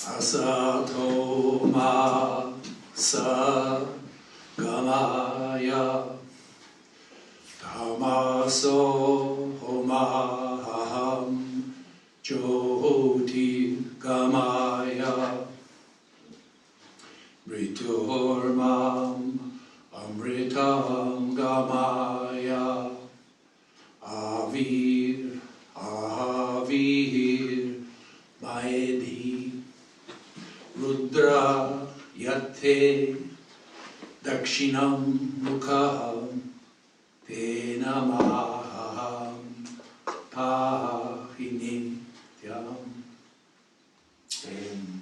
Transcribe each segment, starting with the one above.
Asato ma sa gamaya tamaso homaham jyoti gamaya mriturmam amritam gamaya avir avir maedhi Rudra yate dakshinam mukham tena maham pahinityam. And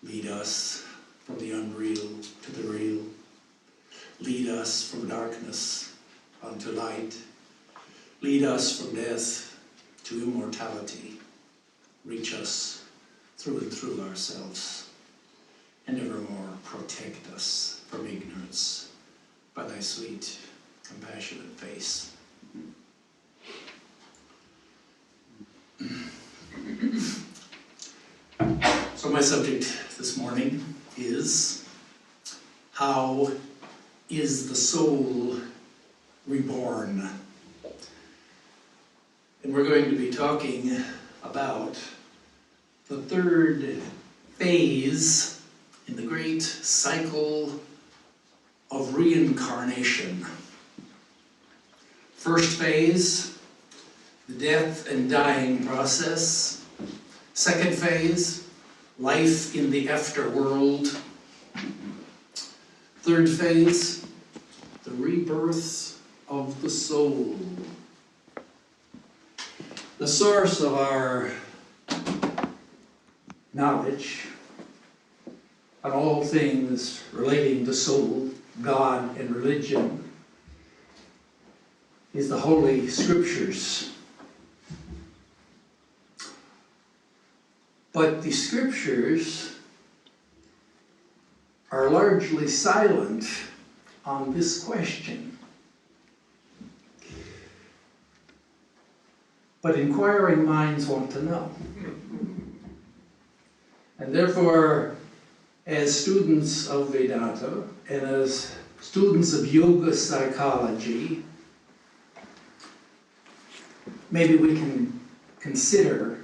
lead us from the unreal to the real. Lead us from darkness unto light. Lead us from death to immortality. Reach us through and through ourselves, and evermore protect us from ignorance by thy sweet, compassionate face. So my subject this morning is, how is the soul reborn? And we're going to be talking about the third phase in the great cycle of reincarnation. First phase, the death and dying process. Second phase, life in the afterworld. Third phase, the rebirth of the soul. The source of our knowledge on all things relating to soul, God, and religion is the Holy Scriptures. But the Scriptures are largely silent on this question. But inquiring minds want to know. And therefore, as students of Vedanta and as students of yoga psychology, maybe we can consider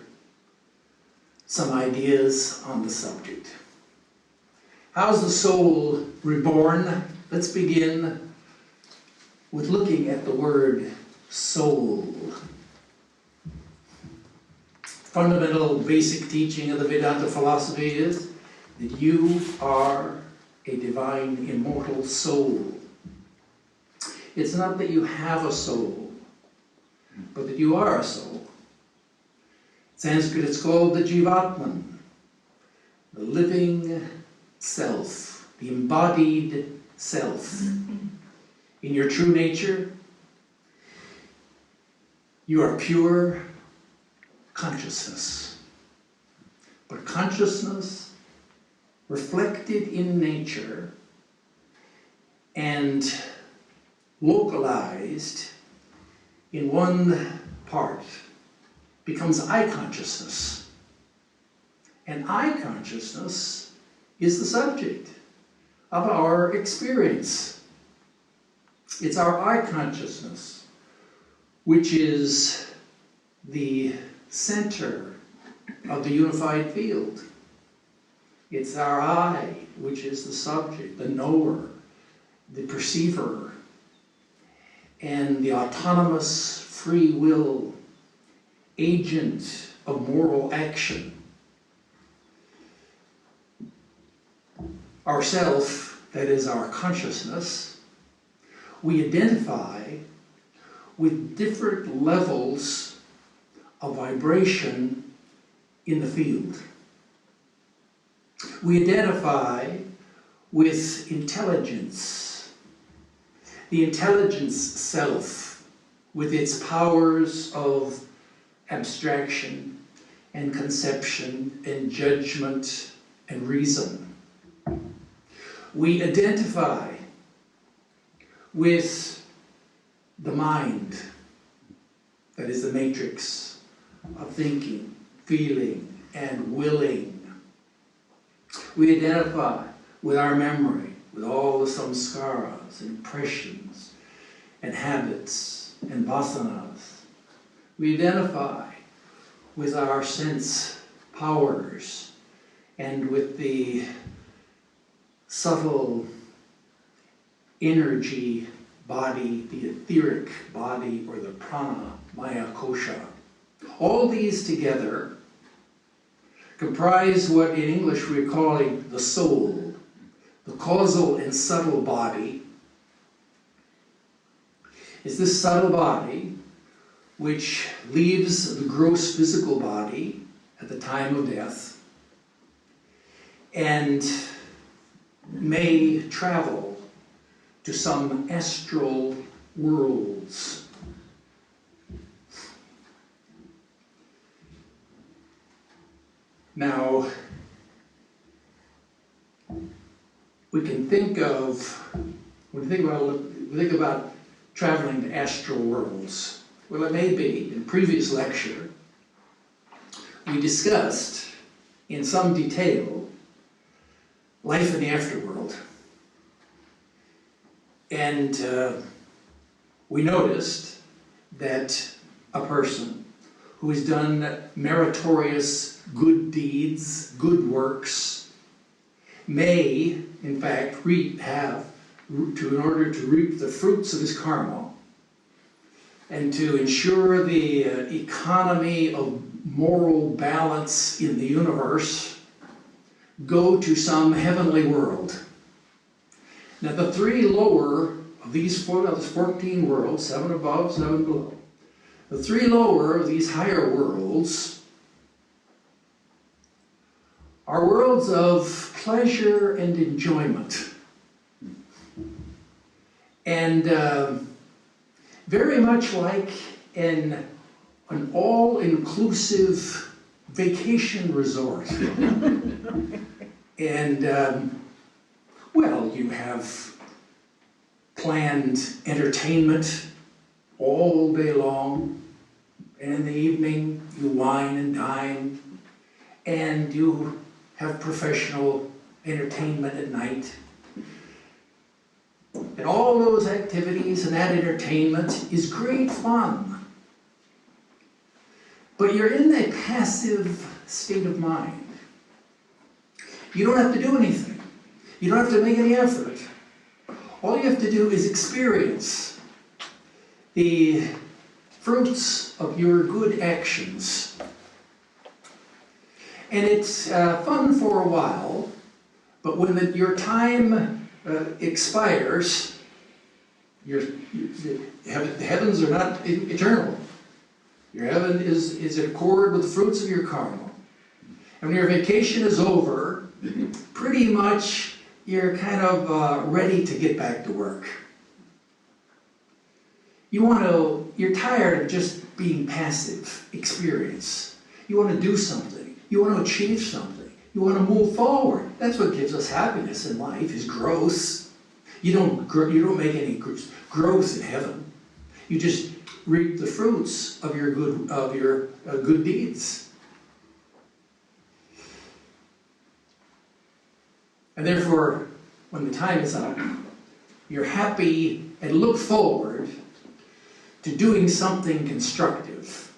some ideas on the subject. How's the soul reborn? Let's begin with looking at the word soul. Fundamental basic teaching of the Vedanta philosophy is that you are a divine immortal soul. It's not that you have a soul, but that you are a soul. In Sanskrit it's called the Jivatman, the living self, the embodied self. In your true nature, you are pure consciousness, but consciousness reflected in nature and localized in one part becomes I consciousness. And I consciousness is the subject of our experience. It's our I consciousness, which is the center of the unified field. It's our I, which is the subject, the knower, the perceiver, and the autonomous free will agent of moral action. Our self, that is our consciousness, we identify with different levels of vibration in the field. We identify with intelligence, the intelligence self, with its powers of abstraction and conception and judgment and reason. We identify with the mind, that is the matrix of thinking, feeling, and willing, We identify with our memory, with all the samskaras, impressions, and habits, and vasanas. We identify with our sense powers and with the subtle energy body, the etheric body, or the prana, maya kosha. All these together comprise what in English we're calling the soul, the causal and subtle body. Is this subtle body which leaves the gross physical body at the time of death and may travel to some astral worlds. Now, we can think of, when we think about traveling to astral worlds. Well, it may be, in previous lecture, we discussed in some detail life in the afterworld. And we noticed that a person who has done meritorious good deeds, good works, may, in fact, in order to reap the fruits of his karma and to ensure the economy of moral balance in the universe, go to some heavenly world. Now, the three lower of these 14 worlds, 7 above, 7 below, the three lower of these higher worlds are worlds of pleasure and enjoyment. And very much like an all-inclusive vacation resort. And, well, you have planned entertainment all day long, and in the evening you wine and dine, and you have professional entertainment at night. And all those activities and that entertainment is great fun. But you're in a passive state of mind. You don't have to do anything. You don't have to make any effort. All you have to do is experience the fruits of your good actions. And it's fun for a while, but when your time expires, the heavens are not eternal. Your heaven is in accord with the fruits of your karma. And when your vacation is over, pretty much you're kind of ready to get back to work. You're tired of just being passive experience. You want to do something. You want to achieve something. You want to move forward. That's what gives us happiness in life, is growth. You don't make any growth in heaven. You just reap the fruits of your good deeds. And therefore, when the time is up, you're happy and look forward to doing something constructive.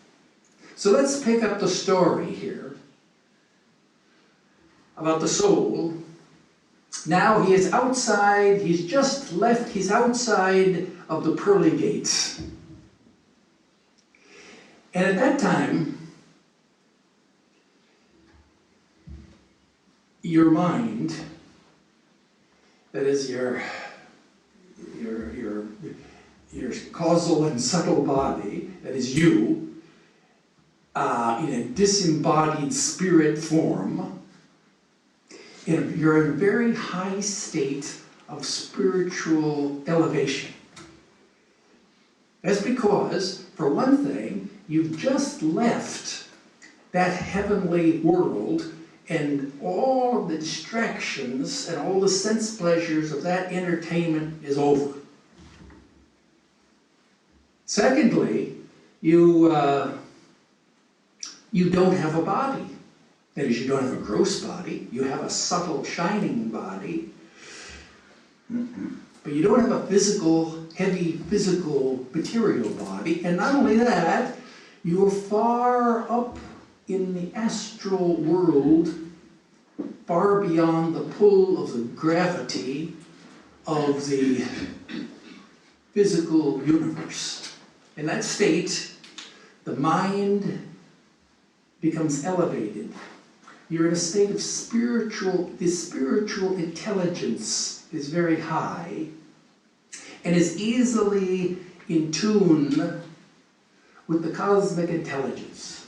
So let's pick up the story here about the soul. Now he is outside, he's outside of the pearly gates. And at that time, your mind, that is your causal and subtle body, that is you, in a disembodied spirit form, you're in a very high state of spiritual elevation. That's because, for one thing, you've just left that heavenly world, and all the distractions and all the sense pleasures of that entertainment is over. Secondly, you don't have a body. That is, you don't have a gross body, you have a subtle, shining body, but you don't have a physical, heavy physical, material body. And not only that, you are far up in the astral world, far beyond the pull of the gravity of the physical universe. In that state, the mind becomes elevated. You're in a state of the spiritual intelligence is very high and is easily in tune with the cosmic intelligence.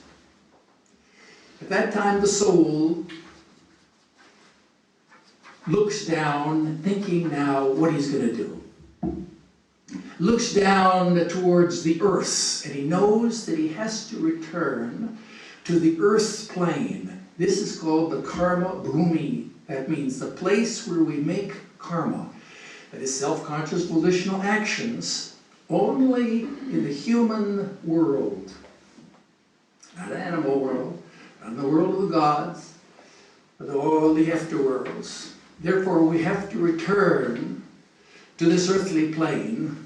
At that time, the soul looks down, thinking now what he's going to do. Looks down towards the earth, and he knows that he has to return to the earth's plane. This is called the karma bhumi. That means the place where we make karma. That is self-conscious volitional actions only in the human world. Not the animal world, not in the world of the gods, but all the afterworlds. Therefore, we have to return to this earthly plane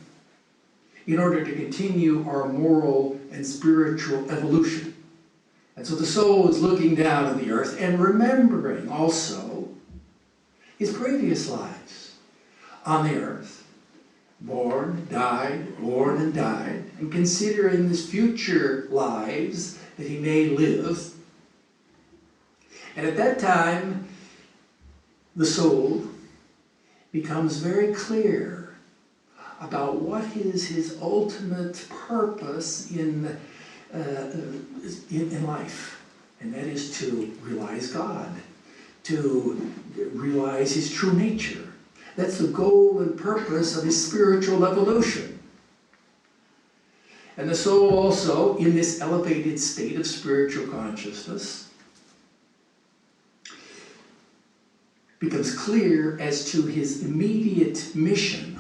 in order to continue our moral and spiritual evolution. And so the soul is looking down on the earth and remembering also his previous lives on the earth. Born, died, and considering his future lives that he may live. And at that time, the soul becomes very clear about what is his ultimate purpose in life, and that is to realize God, to realize his true nature. That's the goal and purpose of his spiritual evolution. And the soul also, in this elevated state of spiritual consciousness, becomes clear as to his immediate mission.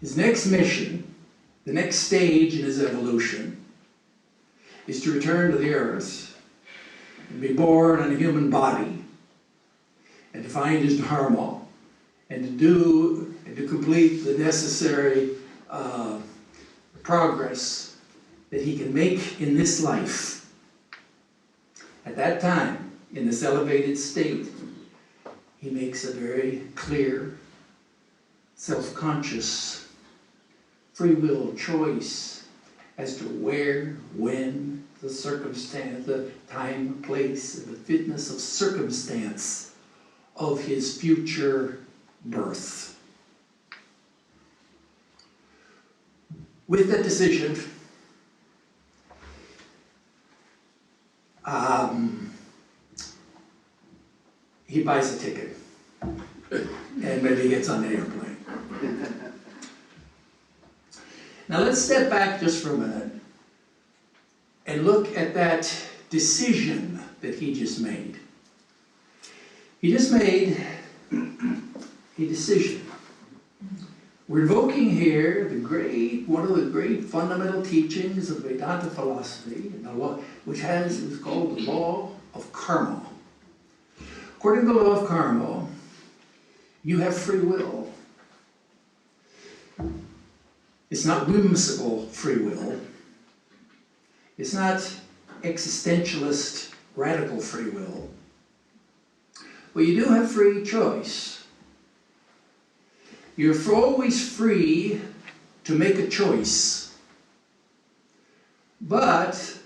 His next mission, the next stage in his evolution, is to return to the earth and be born in a human body and to find his dharma and to complete the necessary progress that he can make in this life. At that time, in this elevated state, he makes a very clear, self-conscious, free will choice as to where, when, the circumstance, the time, place, and the fitness of circumstance of his future birth. With that decision, he buys a ticket and maybe gets on the airplane. Now let's step back just for a minute and look at that decision that he just made. He just made a decision. We're invoking here one of the great fundamental teachings of Vedanta philosophy, which is called the law of karma. According to the law of karma, you have free will. It's not whimsical free will. It's not existentialist radical free will. But you do have free choice. You're always free to make a choice. But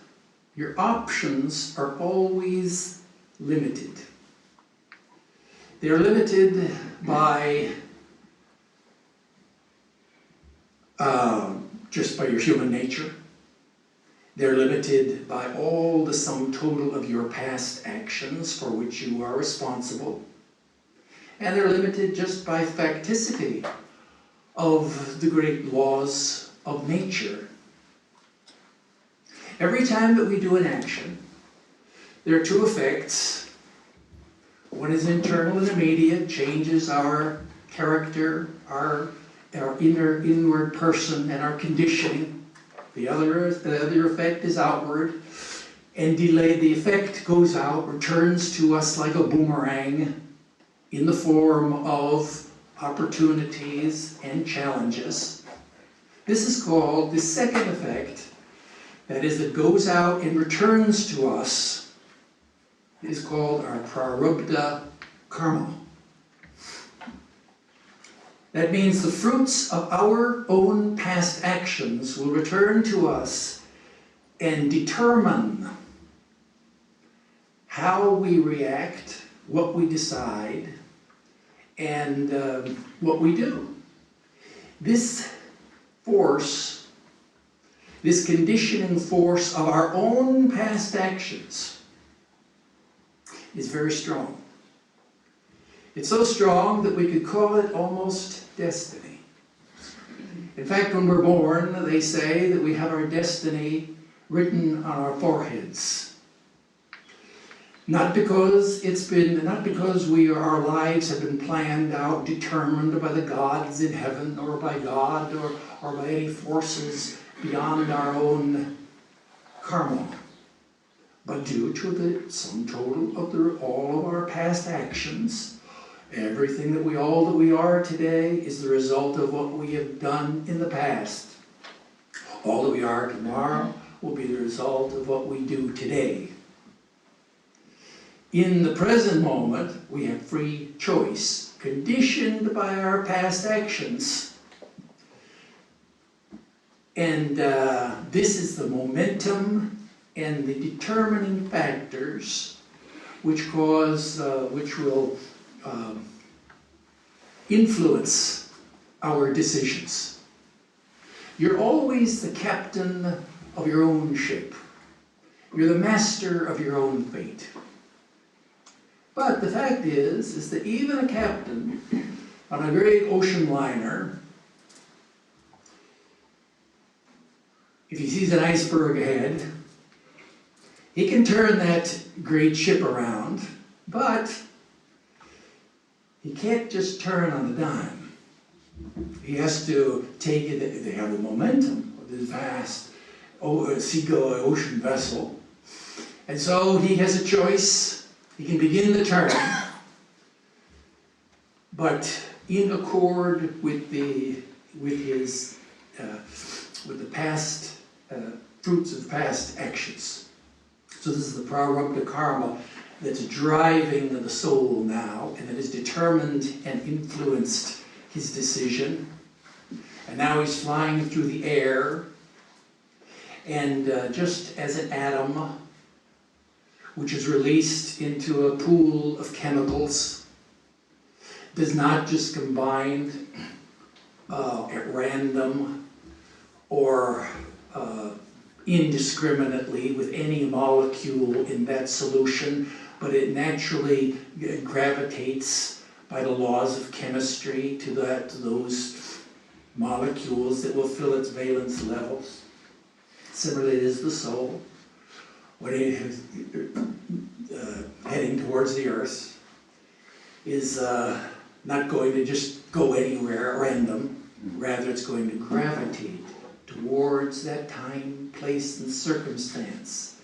your options are always limited. They're limited by just by your human nature. They're limited by all the sum total of your past actions for which you are responsible. And they're limited just by facticity of the great laws of nature. Every time that we do an action, there are two effects. One is internal and immediate, changes our character, our inward person and our conditioning. The other effect is outward, and delayed. The effect goes out, returns to us like a boomerang in the form of opportunities and challenges. This is called the second effect, that is, that goes out and returns to us, is called our prarabdha karma. That means the fruits of our own past actions will return to us and determine how we react, what we decide, and what we do. This force, this conditioning force of our own past actions is very strong. It's so strong that we could call it almost destiny. In fact, when we're born, they say that we have our destiny written on our foreheads. Not because our lives have been planned out, determined by the gods in heaven, or by God, or by any forces beyond our own karma, but due to the sum total of all of our past actions. Everything that we are today is the result of what we have done in the past. All that we are tomorrow will be the result of what we do today. In the present moment, we have free choice, conditioned by our past actions. And this is the momentum and the determining factors which will influence our decisions. You're always the captain of your own ship. You're the master of your own fate. But the fact is that even a captain on a great ocean liner, if he sees an iceberg ahead, he can turn that great ship around, but he can't just turn on a dime. He has to take it. They have the momentum of this vast seagull ocean vessel. And so he has a choice. He can begin the turn, but in accord with the past fruits of past actions. So this is the prarabdha karma that's driving the soul now, and that has determined and influenced his decision. And now he's flying through the air, and just as an atom, which is released into a pool of chemicals, does not just combine at random or indiscriminately with any molecule in that solution, but it naturally gravitates by the laws of chemistry to those molecules that will fill its valence levels. Similarly, it is the soul. When it is heading towards the earth, is not going to just go anywhere at random. Rather, it's going to gravitate towards that time, place, and circumstance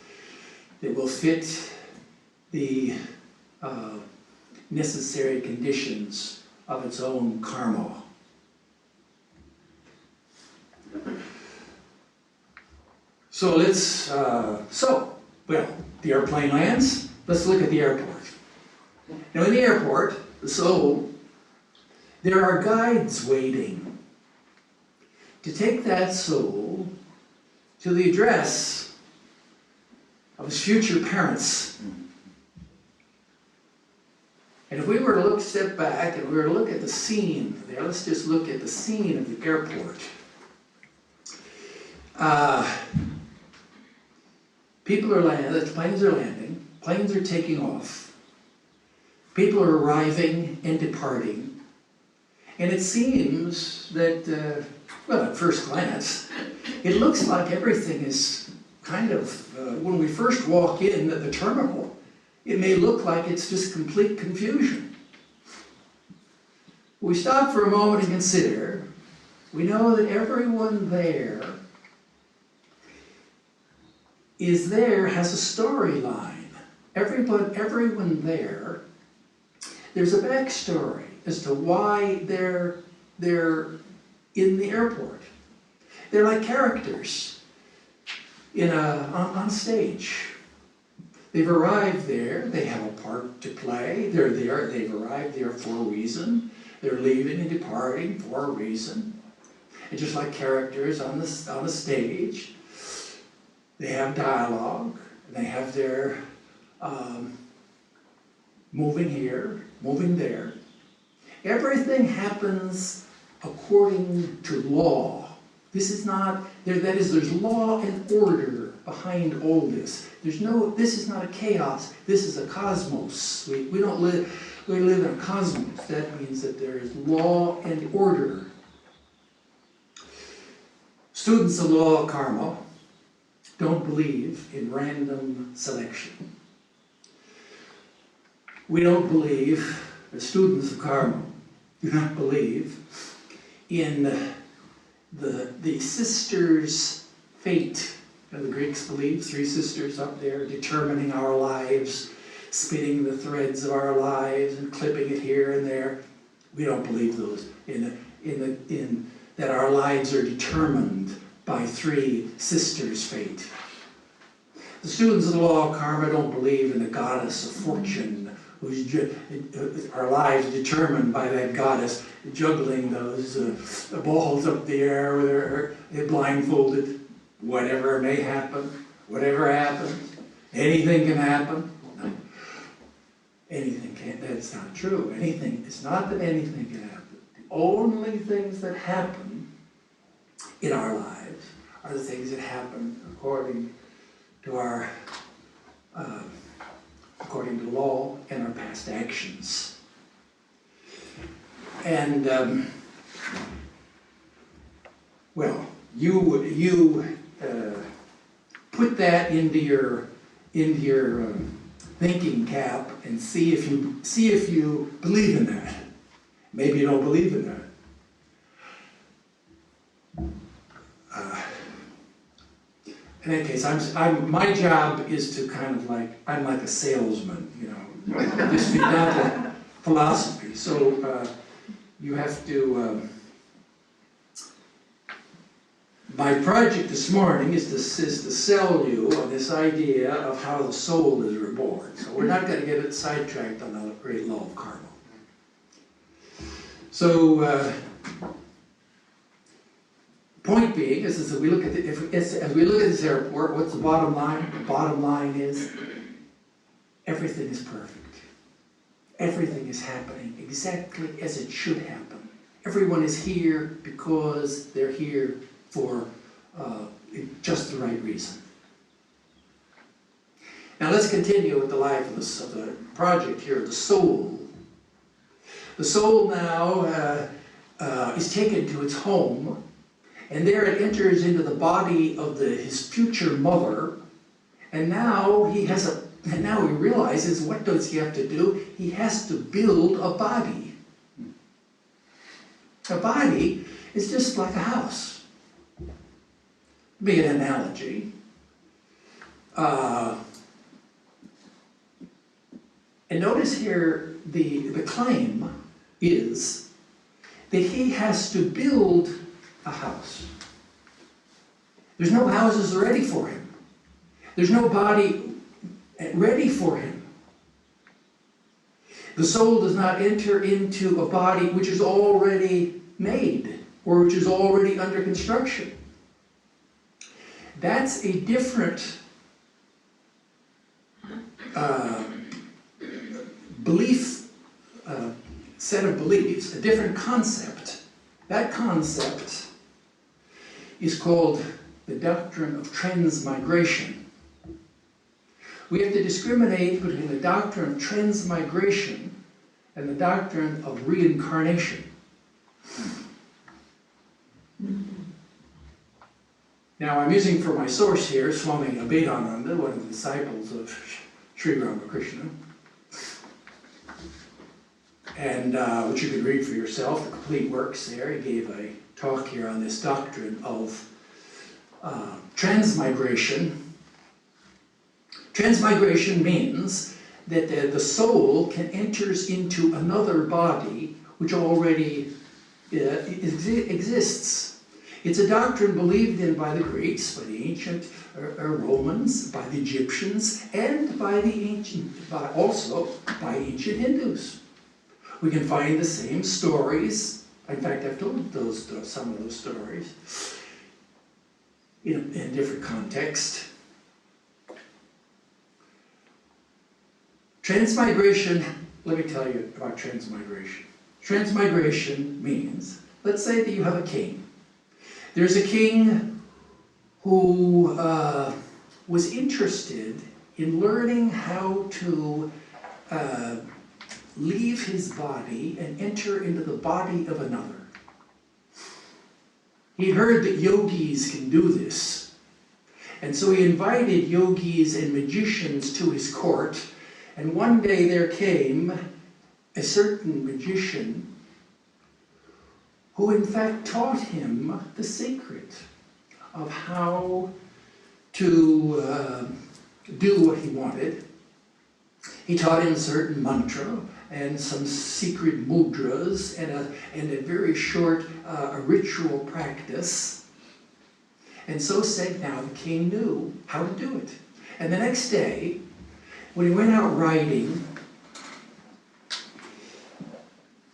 that will fit the necessary conditions of its own karma. So let's, the airplane lands. Let's look at the airport. Now in the airport, the soul, there are guides waiting to take that soul to the address of his future parents. And if we were to step back and we were to look at the scene there, let's just look at the scene of the airport. People are landing, the planes are landing, planes are taking off, people are arriving and departing, and it seems that, at first glance, it looks like everything is kind of, when we first walk in at the terminal, it may look like it's just complete confusion. We stop for a moment and consider, we know that everyone there is there, has a storyline. Everyone there, there's a backstory as to why they're in the airport. They're like characters on stage. They've arrived there, they have a part to play, they're there, they've arrived there for a reason, they're leaving and departing for a reason. And just like characters on the stage, they have dialogue, they have their moving here, moving there. Everything happens according to law. This is not, there's law and order behind all this. This is not a chaos, this is a cosmos. We don't live, we live in a cosmos. That means that there is law and order. Students of law of karma don't believe in random selection. We don't believe, the students of karma do not believe in the sisters' fate. You know, the Greeks believed 3 sisters up there determining our lives, spinning the threads of our lives and clipping it here and there. We don't believe those in that our lives are determined by 3 sisters' fate. The students of the law of karma don't believe in the goddess of fortune, our lives determined by that goddess juggling those balls up the air with her blindfolded. Whatever may happen, whatever happens, anything can happen. No. Anything can't, that's not true. It's not that anything can happen. The only things that happen in our lives are the things that happen according to according to law and our past actions. And well, you put that into your thinking cap and see if you believe in that. Maybe you don't believe in that. In that case, my job is to kind of I'm like a salesman, you know, this Vedanta philosophy. So you have to. My project this morning is to sell you on this idea of how the soul is reborn. So we're not going to get it sidetracked on the great law of karma. So. Point being is as we look at this airport, what's the bottom line? The bottom line is everything is perfect. Everything is happening exactly as it should happen. Everyone is here because they're here for just the right reason. Now let's continue with the life of the project here, the soul. The soul now is taken to its home. And there it enters into the body of his future mother, and now he realizes, what does he have to do? He has to build a body. A body is just like a house. Be an analogy. And notice here the claim is that he has to build a house. There's no houses ready for him. There's no body ready for him. The soul does not enter into a body which is already made or which is already under construction. That's a different set of beliefs, a different concept. That concept is called the doctrine of transmigration. We have to discriminate between the doctrine of transmigration and the doctrine of reincarnation. Now I'm using for my source here Swami Vedarupananda, one of the disciples of Sri Ramakrishna, and which you can read for yourself, the complete works there. He gave a talk here on this doctrine of transmigration. Transmigration means that the soul enters into another body which already exists. It's a doctrine believed in by the Greeks, by the ancient Romans, by the Egyptians, and also by ancient Hindus. We can find the same stories. In fact, I've told some of those stories in different contexts. Transmigration, let me tell you about transmigration. Transmigration means, let's say that you have a king. There's a king who was interested in learning how to leave his body and enter into the body of another. He heard that yogis can do this. And so he invited yogis and magicians to his court. And one day there came a certain magician who in fact taught him the secret of how to do what he wanted. He taught him a certain mantra and some secret mudras and a very short ritual practice. And so said, now the king knew how to do it. And the next day, when he went out riding,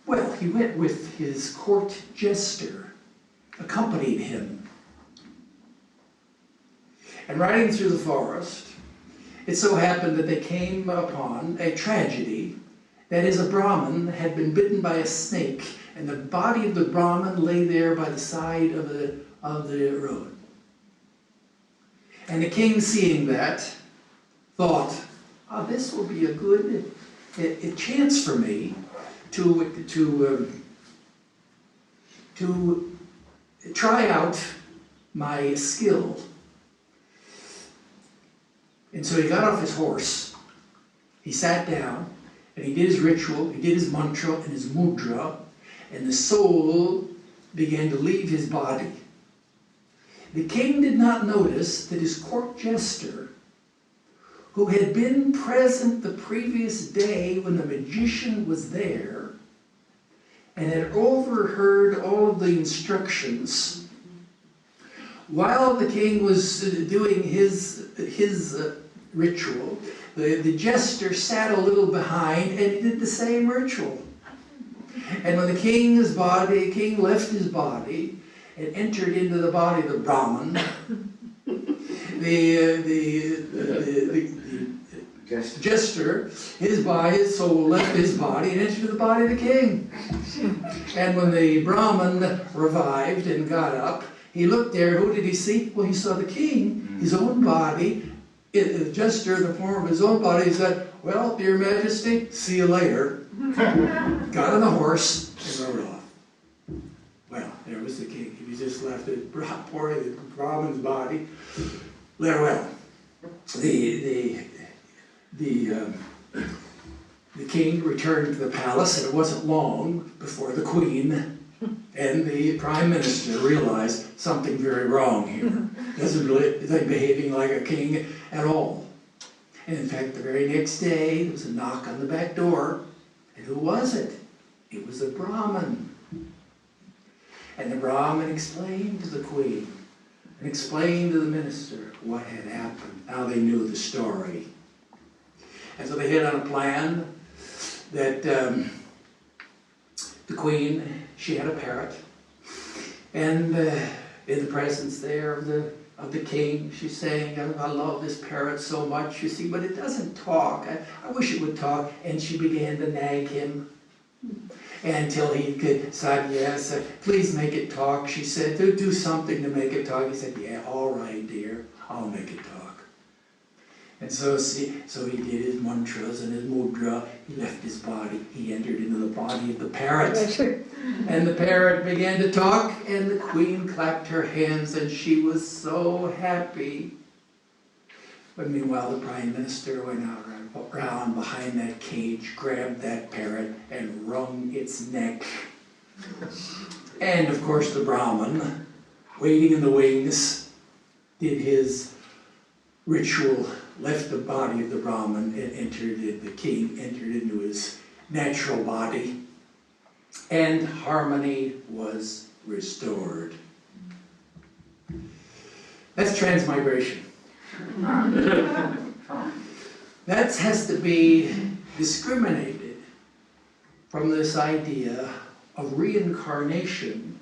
well, he went with his court jester, accompanied him. And riding through the forest, it so happened that they came upon a tragedy. That is, a Brahmin had been bitten by a snake, and the body of the Brahmin lay there by the side of the road. And the king, seeing that, thought, this will be a good chance for me to try out my skill. And so he got off his horse, he sat down, and he did his ritual, he did his mantra and his mudra, and the soul began to leave his body. The king did not notice that his court jester, who had been present the previous day when the magician was there, and had overheard all of the instructions, while the king was doing his ritual, the jester sat a little behind and did the same ritual. And when the king left his body and entered into the body of the Brahmin, the jester, his soul left his body and entered the body of the king. And when the Brahmin revived and got up, he looked there. Who did he see? Well, he saw the king, his own body, the jester in the form of his own body. He said, well, your majesty, see you later. Got on the horse and rode off. Well, there was the king. He just left the Brahmin's body. Well, the king returned to the palace, and it wasn't long before the queen and the prime minister realized something very wrong here. He's not behaving like a king at all. And in fact, the very next day, there was a knock on the back door. And who was it? It was a Brahmin. And the Brahmin explained to the queen and explained to the minister what had happened. Now they knew the story. And so they hit on a plan that the queen, she had a parrot. And in the presence there of the king, she's saying, I love this parrot so much, you see, but it doesn't talk. I wish it would talk. And she began to nag him until he said, yes, please make it talk. She said, do something to make it talk. He said, yeah, all right, dear, I'll make it talk. And so he did his mantras and his mudra. He left his body. He entered into the body of the parrot. And the parrot began to talk, and the queen clapped her hands, and she was so happy. But meanwhile, the prime minister went around behind that cage, grabbed that parrot, and wrung its neck. And of course, the Brahmin, waiting in the wings, did his ritual left the body of the Brahman and the king entered into his natural body, and harmony was restored. That's transmigration. That has to be discriminated from this idea of reincarnation,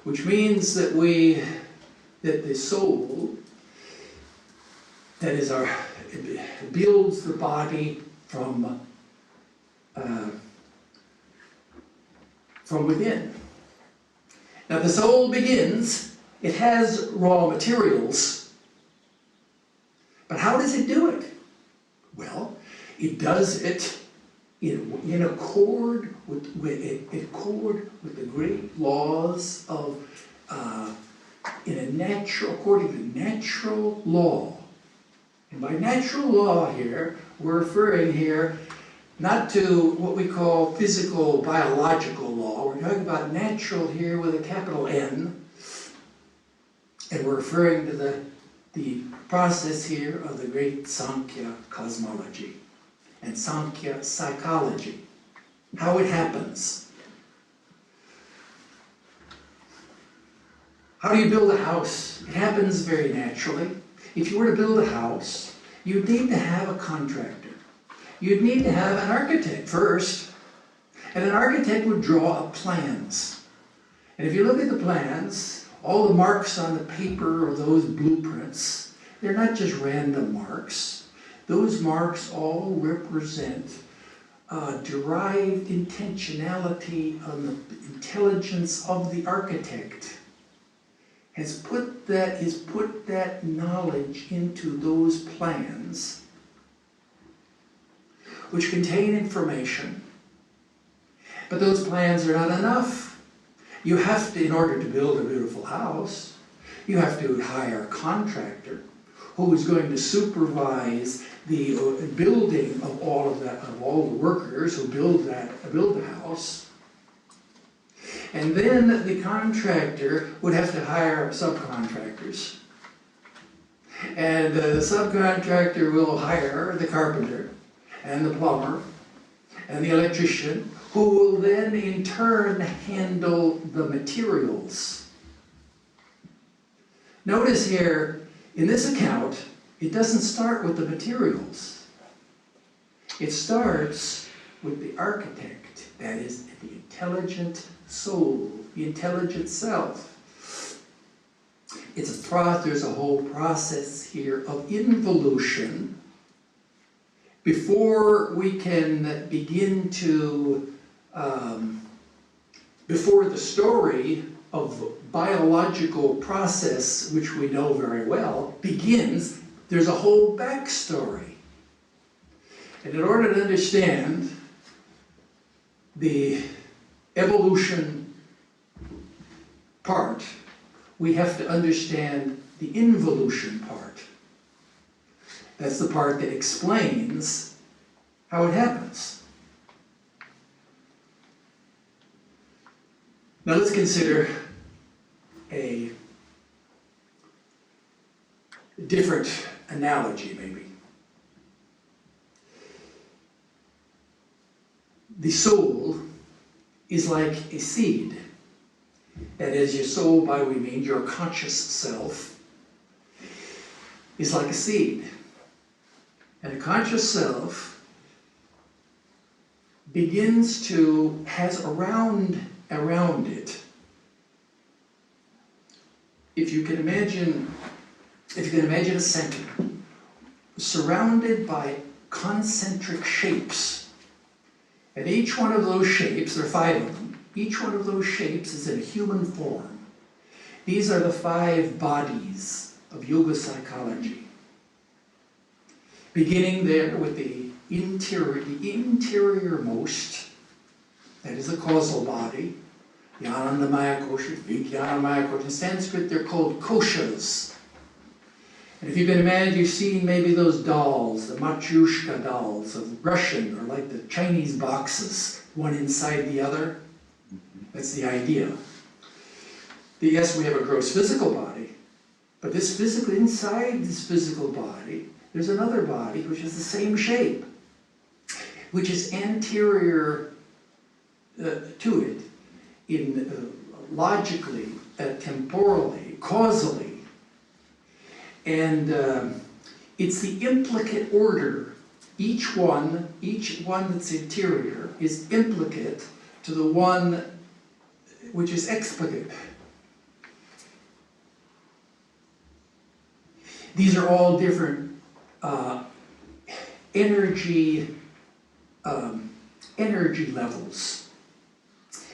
which means that the soul, that is it builds the body from within. Now the soul begins, it has raw materials, but how does it do it? Well, it does it in accord with the great laws of, according to natural law. And by natural law here, we're referring here not to what we call physical, biological law. We're talking about natural here with a capital N. And we're referring to the process here of the great Sankhya cosmology and Sankhya psychology, how it happens. How do you build a house? It happens very naturally. If you were to build a house, you'd need to have a contractor. You'd need to have an architect first, and an architect would draw up plans. And if you look at the plans, all the marks on the paper of those blueprints, they're not just random marks. Those marks all represent derived intentionality on the intelligence of the architect. Has put that knowledge into those plans, which contain information. But those plans are not enough. You have to, in order to build a beautiful house, you have to hire a contractor who is going to supervise the building of all of that, of all the workers who build the house. And then the contractor would have to hire subcontractors. And the subcontractor will hire the carpenter and the plumber and the electrician, who will then in turn handle the materials. Notice here, in this account, it doesn't start with the materials. It starts with the architect, that is the intelligent soul, the intelligent self. There's a whole process here of involution before we can begin to, before the story of biological process, which we know very well, begins. There's a whole backstory. And in order to understand the evolution part, we have to understand the involution part. That's the part that explains how it happens. Now let's consider a different analogy, maybe. The soul is like a seed. That is, your soul, by we mean your conscious self, is like a seed. And a conscious self has around it, if you can imagine a center surrounded by concentric shapes. And each one of those shapes, there are 5 of them, each one of those shapes is in a human form. These are the 5 bodies of yoga psychology. Beginning there with the interiormost, that is a causal body, the Anandamaya kosha, Vijnanamaya kosha. In Sanskrit they're called koshas. And if you can imagine, you've seen maybe those dolls, the Matryoshka dolls of Russian, or like the Chinese boxes, one inside the other. That's the idea. Yes, we have a gross physical body, But this physical, inside this physical body, there's another body which has the same shape, which is anterior to it in logically, temporally, causally. And it's the implicate order. Each one that's interior is implicate to the one which is explicate. These are all different energy levels.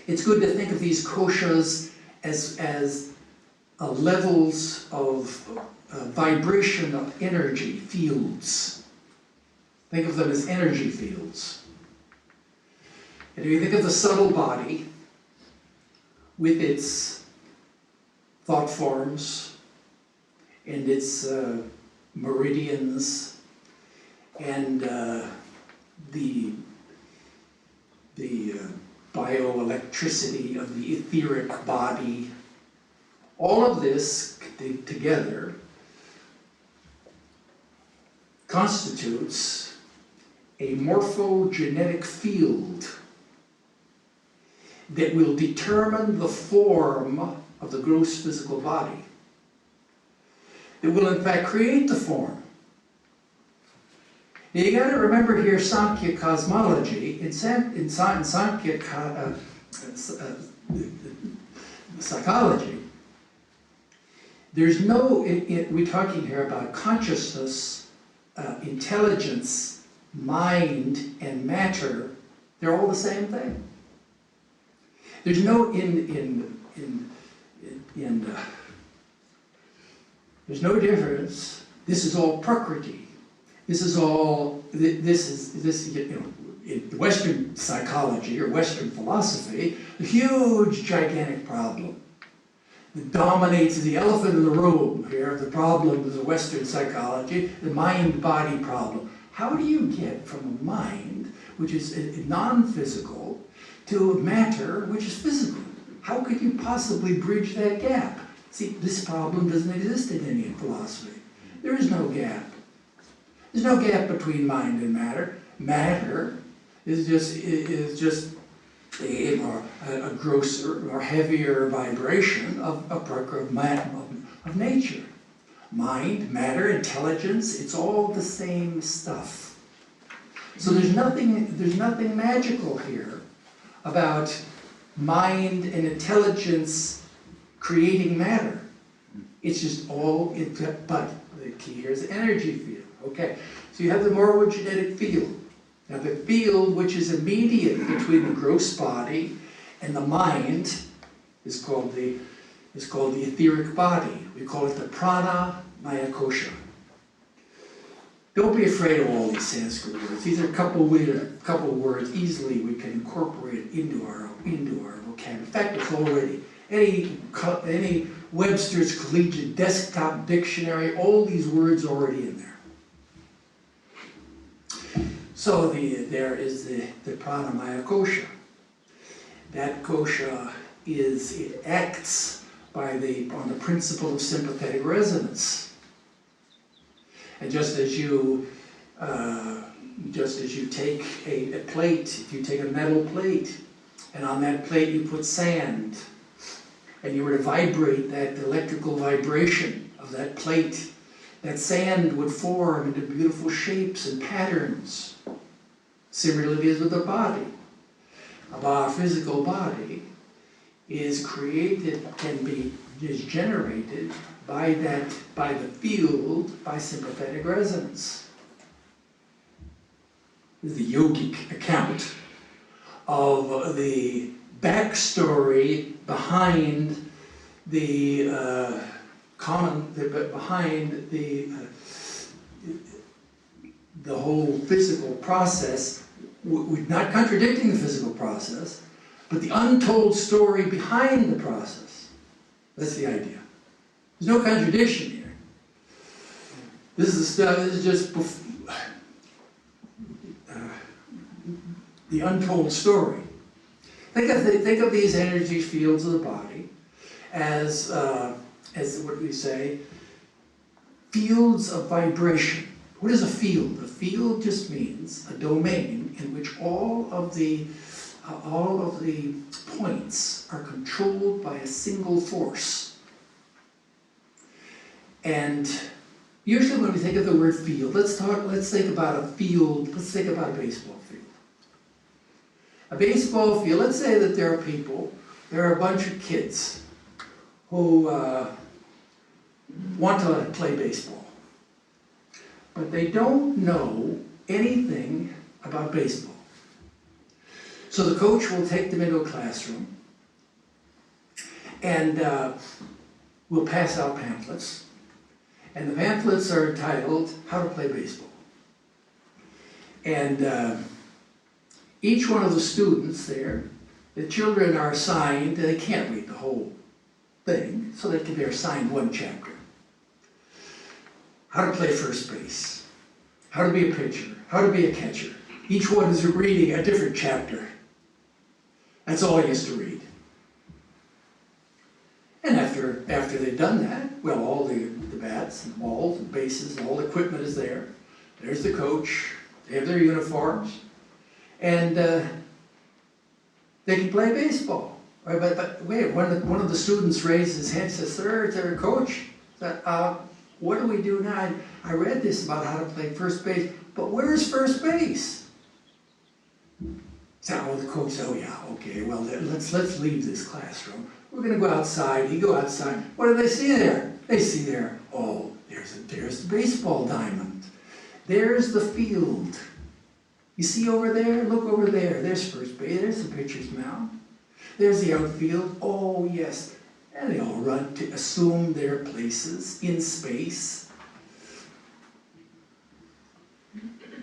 It's good to think of these koshas as levels of vibration of energy fields. Think of them as energy fields. And if you think of the subtle body with its thought forms and its meridians and the bioelectricity of the etheric body, all of this together constitutes a morphogenetic field that will determine the form of the gross physical body. It will in fact create the form. Now you got to remember here Sankhya cosmology. In Sankhya psychology, there's no, we're talking here about consciousness, intelligence, mind, and matter. They're all the same thing. There's no there's no difference. This is all Prakriti. This is all, in Western psychology or Western philosophy, a huge, gigantic problem that dominates the elephant in the room here, the problem of the Western psychology, the mind-body problem. How do you get from a mind, which is non-physical, to matter, which is physical? How could you possibly bridge that gap? See, this problem doesn't exist in Indian philosophy. There is no gap. There's no gap between mind and matter. Matter is just a grosser or heavier vibration of nature. Mind, matter, intelligence, it's all the same stuff. So there's nothing magical here about mind and intelligence creating matter. It's just all, but the key here is the energy field. Okay, so you have the morphogenetic field. Now the field which is immediate between the gross body and the mind is called the etheric body. We call it the prana maya kosha. Don't be afraid of all these Sanskrit words. These are a couple words easily we can incorporate into our vocabulary. In fact, it's already any Webster's Collegiate Desktop Dictionary. All these words are already in there. So there is the pranamaya kosha. That kosha it acts on the principle of sympathetic resonance. And just as you take a plate, if you take a metal plate, and on that plate you put sand, and you were to vibrate that electrical vibration of that plate, that sand would form into beautiful shapes and patterns. Similarly it is with the body. Our physical body is created, is generated by the field, by sympathetic resonance. This is the yogic account of the backstory behind the whole physical process. We're not contradicting the physical process, but the untold story behind the process. That's the idea. There's no contradiction here. This is just the untold story. Think of these energy fields of the body as what we say, fields of vibration. What is a field? A field just means a domain in which all of the points are controlled by a single force. And usually when we think of the word field, let's think about a field, let's think about a baseball field. A baseball field, let's say that there are a bunch of kids who want to play baseball, but they don't know anything about baseball. So the coach will take them into a classroom and we'll pass out pamphlets. And the pamphlets are entitled, How to Play Baseball. And each one of the students there, the children are assigned, they can't read the whole thing, so they're assigned one chapter. How to play first base, how to be a pitcher, how to be a catcher. Each one is reading a different chapter. That's all he has to read. And after they've done that, well, all the bats and balls and bases, all the equipment is there. There's the coach. They have their uniforms. And they can play baseball. Right? But wait, one of the students raised his hand and says, Sir, Coach, what do we do now? I read this about how to play first base, but where's first base? So the coach said, oh yeah, okay, well, let's leave this classroom. We're going to go outside. You go outside. What do they see there? They see there, oh, there's the baseball diamond. There's the field. You see over there? Look over there. There's first base. There's the pitcher's mound. There's the outfield. Oh, yes. And they all run to assume their places in space.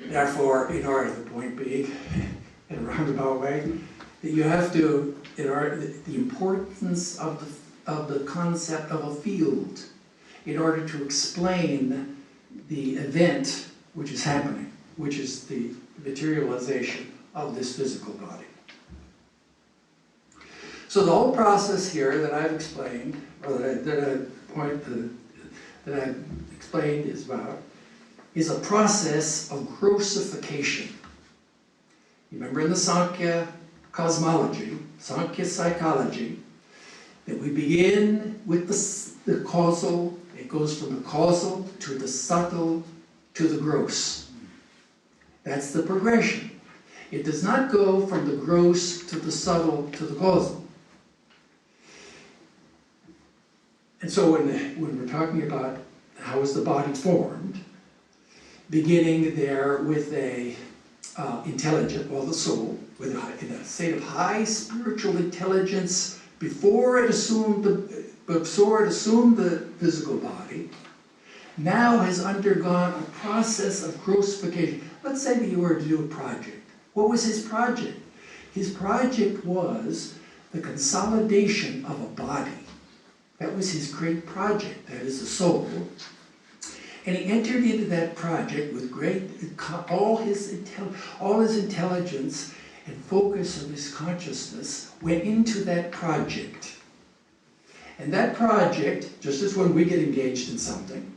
Therefore, in order, the point being, in a roundabout way, that you have to, the importance of the concept of a field in order to explain the event which is happening, which is the materialization of this physical body. So the whole process here that I've explained, or that I've explained is a process of crucification. Remember in the Sankhya cosmology, Sankhya psychology, that we begin with the causal, it goes from the causal to the subtle to the gross. That's the progression. It does not go from the gross to the subtle to the causal. And so when we're talking about how is the body formed, beginning there with a intelligent, well, the soul, in a state of high spiritual intelligence before it assumed the physical body, now has undergone a process of crucification. Let's say that you were to do a project. What was his project? His project was the consolidation of a body. That was his great project, that is the soul. And he entered into that project with all his intelligence and focus of his consciousness went into that project. And that project, just as when we get engaged in something,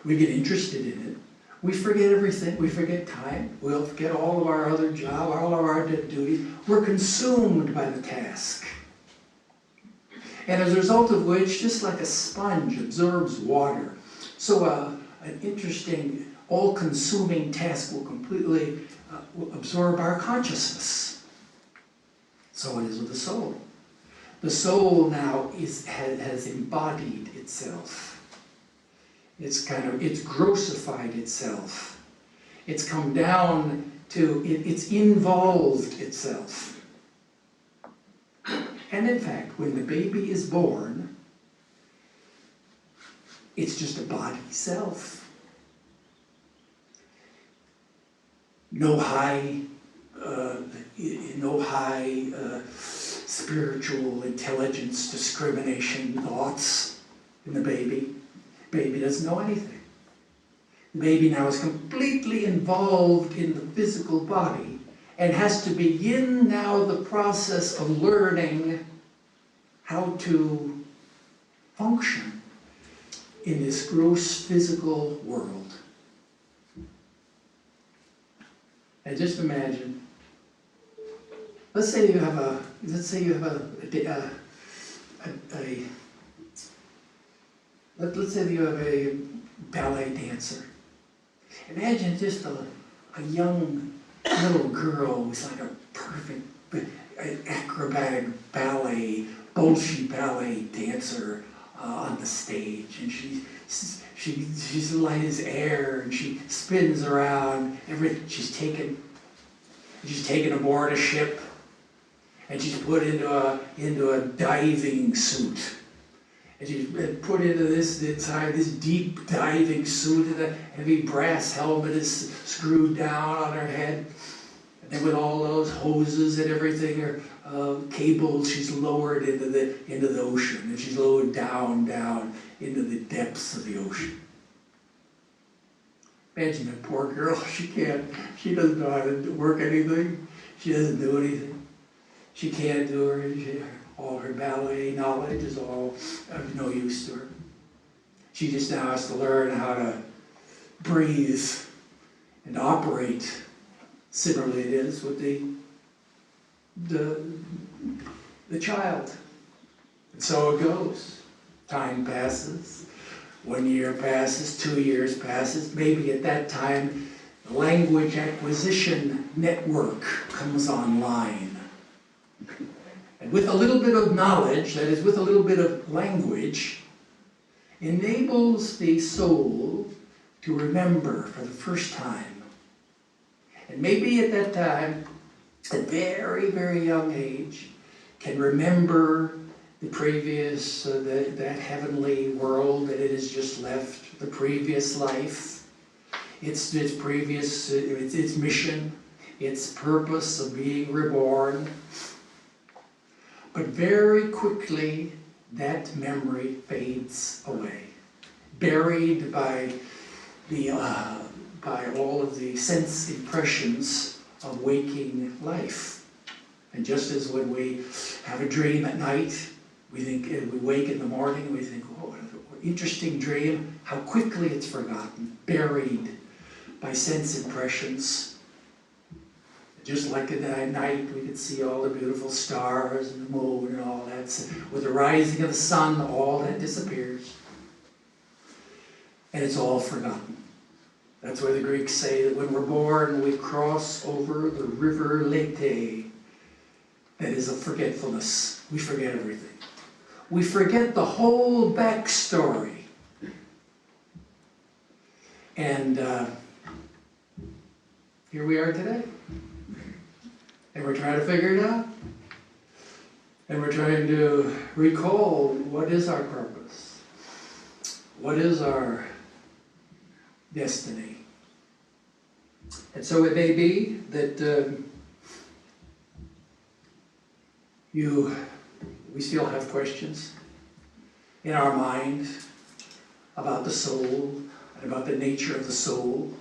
we get interested in it, we forget everything, we forget time, we'll forget all of our other job, all of our duties. We're consumed by the task. And as a result of which, just like a sponge absorbs water, so an interesting, all-consuming task will completely absorb our consciousness. So it is with the soul. The soul now has embodied itself. It's grossified itself. It's come down to, it's involved itself. And in fact, when the baby is born, it's just a body self. No high spiritual intelligence, discrimination, thoughts in the baby. The baby doesn't know anything. The baby now is completely involved in the physical body and has to begin now the process of learning how to function in this gross physical world. And just imagine, let's say you have a ballet dancer. Imagine just a young little girl who's like a perfect acrobatic ballet, Bolshoi ballet dancer on the stage, and she's light as air, and she spins around. She's taken aboard a ship, and she's put into a diving suit. And she's put into this deep diving suit, and a heavy brass helmet is screwed down on her head. And then with all those hoses and everything, or cables, she's lowered into the ocean, and she's lowered down into the depths of the ocean. Imagine that poor girl. She doesn't know how to work anything. She doesn't do anything. She can't do her. All her ballet knowledge is all of no use to her. She just now has to learn how to breathe and operate. Similarly it is with the child. And so it goes. Time passes. 1 year passes, 2 years passes. Maybe at that time, the language acquisition network comes online. And with a little bit of knowledge, that is, with a little bit of language, enables the soul to remember for the first time. And maybe at that time, at a very, very young age, can remember the previous, that heavenly world that it has just left, the previous life, its previous, its mission, its purpose of being reborn. But very quickly, that memory fades away, buried by all of the sense impressions of waking life. And just as when we have a dream at night, we wake in the morning, we think, oh, what an interesting dream, how quickly it's forgotten, buried by sense impressions. Just like at night, we could see all the beautiful stars and the moon and all that. So with the rising of the sun, all that disappears. And it's all forgotten. That's why the Greeks say that when we're born, we cross over the river Lete. That is a forgetfulness. We forget everything. We forget the whole backstory. And here we are today. And we're trying to figure it out. And we're trying to recall, what is our purpose? What is our destiny? And so it may be that we still have questions in our mind about the soul and about the nature of the soul.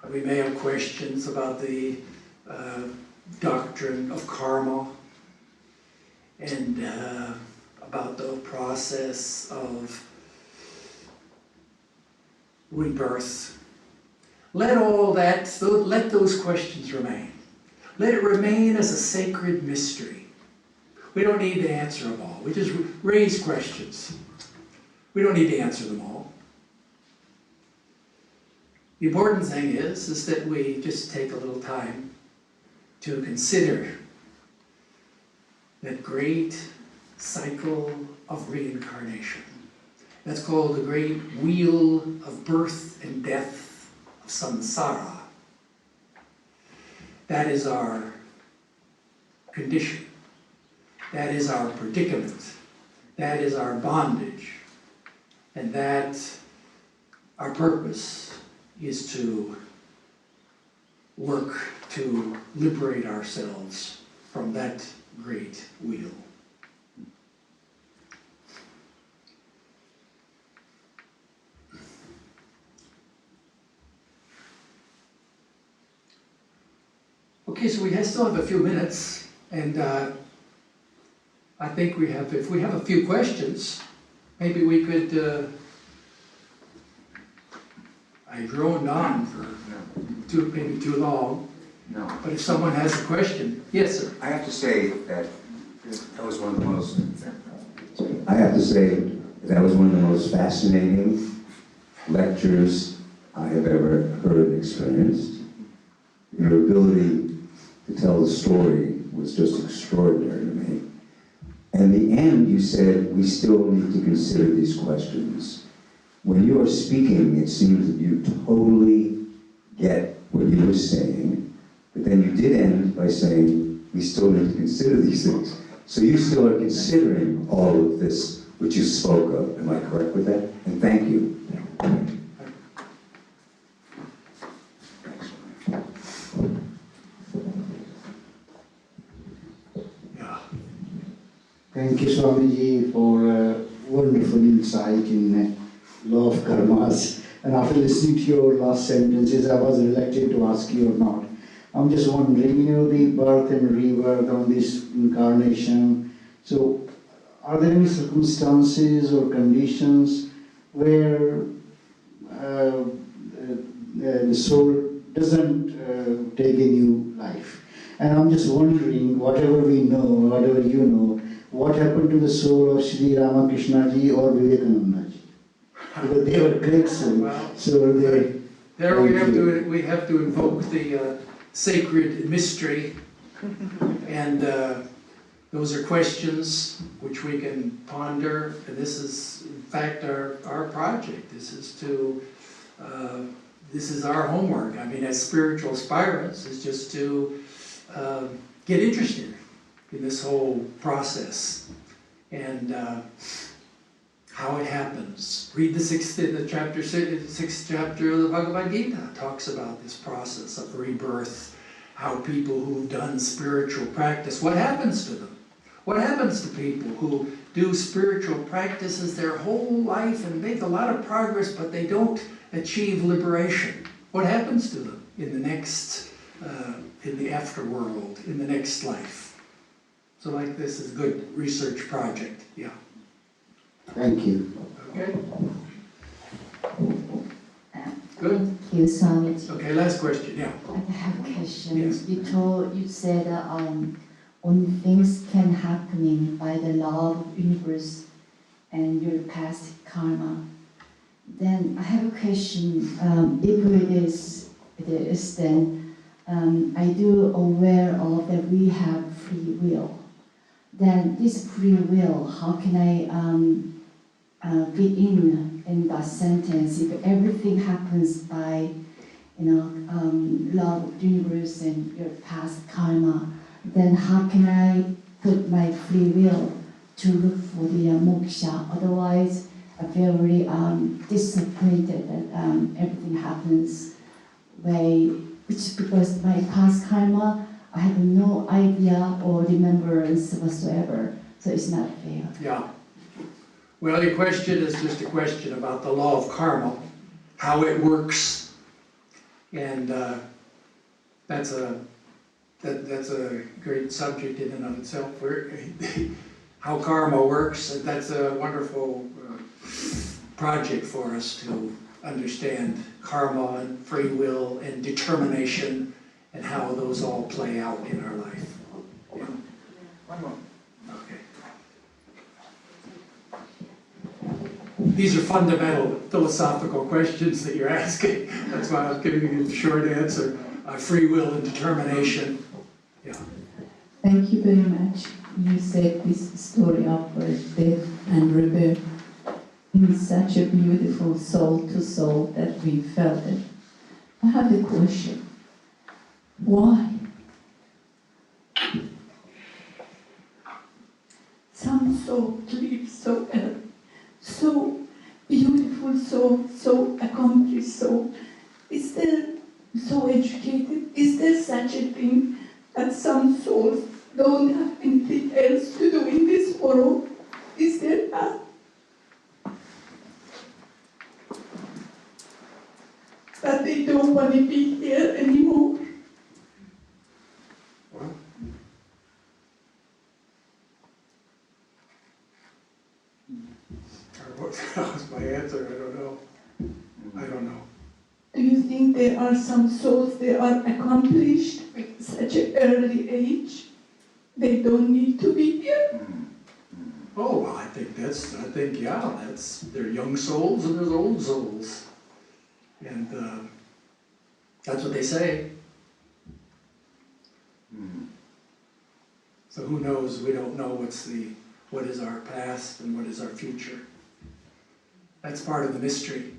And we may have questions about the doctrine of karma and about the process of rebirth. Let those questions remain. Let it remain as a sacred mystery. We don't need to answer them all. We just raise questions. We don't need to answer them all. The important thing is that we just take a little time to consider that great cycle of reincarnation. That's called the great wheel of birth and death of samsara. That is our condition. That is our predicament. That is our bondage. And that our purpose is to work to liberate ourselves from that great wheel. Okay, so we still have a few minutes, and I think if we have a few questions, maybe we could I droned on for maybe too long, No. but if someone has a question, yes, sir. I have to say that was one of the most. I have to say that was one of the most fascinating lectures I have ever heard and experienced. Your ability to tell the story was just extraordinary to me. And in the end, you said, we still need to consider these questions. When you are speaking, it seems that you totally get what you were saying, but then you did end by saying, we still need to consider these things. So you still are considering all of this which you spoke of. Am I correct with that? And thank you. Yeah. Thank you, Swamiji, for a wonderful insight in law of karmas. And after listening to your last sentences, I was reluctant to ask you or not. I'm just wondering, the birth and rebirth on this incarnation. So, are there any circumstances or conditions where the soul doesn't take a new life? And I'm just wondering, whatever we know, whatever you know, what happened to the soul of Sri Ramakrishna ji or Vivekananda ji? Because they were great souls. Well, So they. There we have to invoke the sacred mystery, and those are questions which we can ponder. And this is, in fact, our project. This is our homework. I mean, as spiritual aspirants, is just to get interested in this whole process and how it happens. Read the sixth chapter of the Bhagavad Gita. Talks about this process of rebirth, how people who've done spiritual practice, what happens to them? What happens to people who do spiritual practices their whole life and make a lot of progress, but they don't achieve liberation? What happens to them in the next, in the afterworld, in the next life? So like this is a good research project, yeah. Thank you. Okay. Good. Thank you, Swamiji. Okay, last question, yeah. I have a question. Yes. You said only things can happen by the law of universe and your past karma. Then I have a question. If it is then I do aware of that we have free will. Then this free will, how can I fit in that sentence? If everything happens by law of the universe and your past karma, then how can I put my free will to look for the moksha? Otherwise, I feel really disappointed that everything happens because my past karma, I have no idea or remembrance whatsoever, so it's not fair. Yeah. Well, your question is just a question about the law of karma, how it works, and that's a great subject in and of itself. How karma works, and that's a wonderful project for us to understand karma and free will and determination and how those all play out in our life. Yeah. One more. Okay. These are fundamental philosophical questions that you're asking. That's why I was giving you the short answer. Free will and determination. Yeah. Thank you very much. You said this story of birth, death, and rebirth in such a beautiful soul to soul that we felt it. I have a question. Why? Some soul live so beautiful soul, so accomplished soul. Is there so educated? Is there such a thing that some souls don't have anything else to do in this world? Is there that? That they don't want to be here anymore? Well, that was my answer. I don't know. there are some souls, they are accomplished at such an early age. They don't need to be here. Oh, well, I think, they're young souls and there's old souls. And that's what they say. So who knows? We don't know what is our past and what is our future. That's part of the mystery.